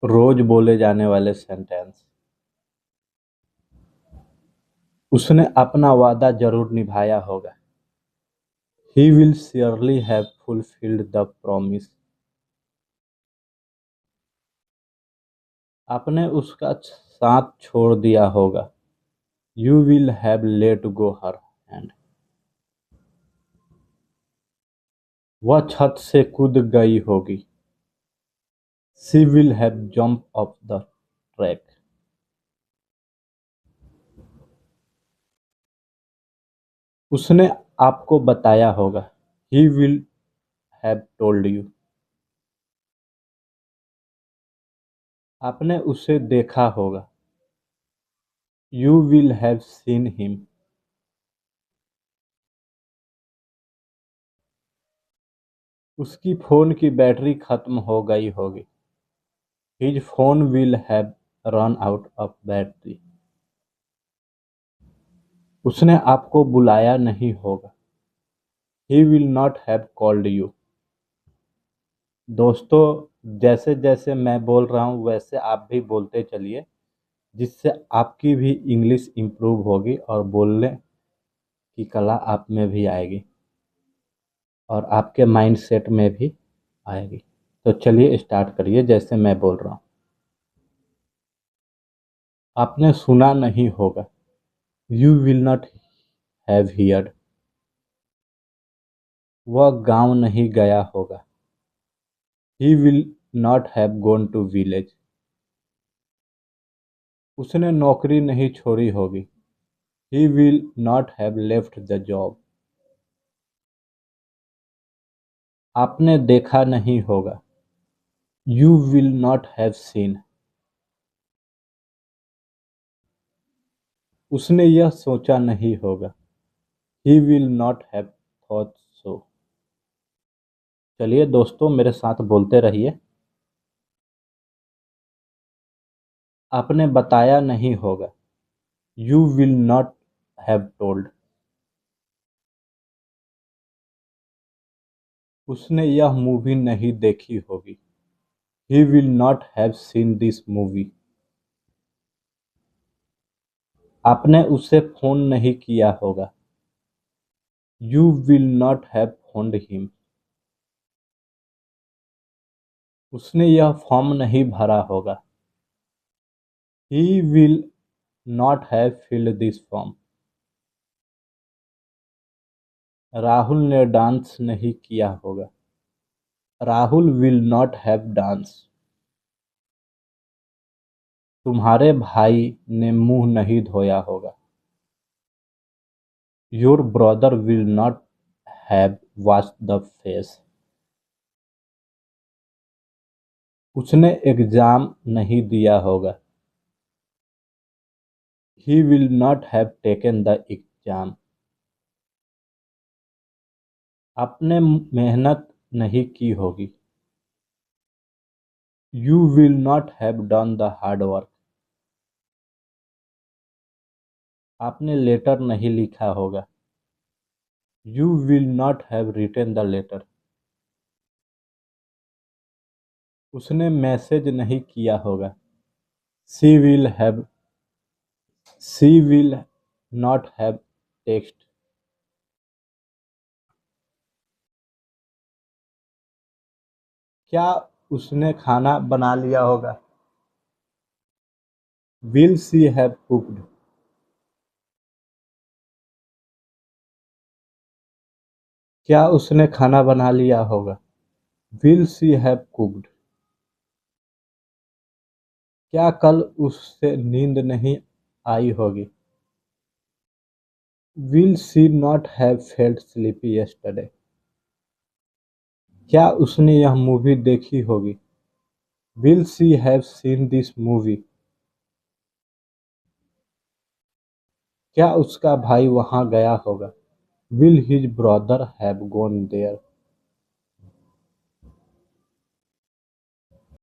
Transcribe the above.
रोज बोले जाने वाले सेंटेंस। उसने अपना वादा जरूर निभाया होगा। He will surely have fulfilled the promise. आपने उसका साथ छोड़ दिया होगा। You will have let go her hand. वह छत से कूद गई होगी। She will have jumped off the track. उसने आपको बताया होगा। He will have told you. आपने उसे देखा होगा। You will have seen him. उसकी फोन की बैटरी खत्म हो गई होगी। His phone will have run out of battery. उसने आपको बुलाया नहीं होगा। He will not have called you. दोस्तों, जैसे जैसे मैं बोल रहा हूँ वैसे आप भी बोलते चलिए, जिससे आपकी भी इंग्लिश इम्प्रूव होगी और बोलने की कला आप में भी आएगी और आपके माइंड सेट में भी आएगी। तो चलिए स्टार्ट करिए जैसे मैं बोल रहा हूँ। आपने सुना नहीं होगा। You will not have heard. वह गांव नहीं गया होगा। He will not have gone to village. उसने नौकरी नहीं छोड़ी होगी। He will not have left the job. आपने देखा नहीं होगा। You will not have seen. उसने यह सोचा नहीं होगा। He will not have thought so. चलिए दोस्तों, मेरे साथ बोलते रहिए। आपने बताया नहीं होगा। You will not have told. उसने यह मूवी नहीं देखी होगी। He will not have seen this movie. आपने उसे फोन नहीं किया होगा। You will not have phoned him. उसने यह फॉर्म नहीं भरा होगा। He will not have filled this form. Rahul ने डांस नहीं किया होगा। Rahul will not have danced. तुम्हारे भाई ने मुंह नहीं धोया होगा। Your brother will not have washed the face. उसने एग्जाम नहीं दिया होगा। He will not have taken the exam. आपने मेहनत नहीं की होगी। You will not have done the hard work. आपने लेटर नहीं लिखा होगा। You will not have written the letter. उसने मैसेज नहीं किया होगा। She will not have text. क्या उसने खाना बना लिया होगा। Will she have cooked. क्या उसने खाना बना लिया होगा। Will she have cooked. क्या कल उससे नींद नहीं आई होगी। Will she not have felt sleepy yesterday. क्या उसने यह मूवी देखी होगी। Will she have seen this movie. क्या उसका भाई वहां गया होगा। Will his brother have gone there.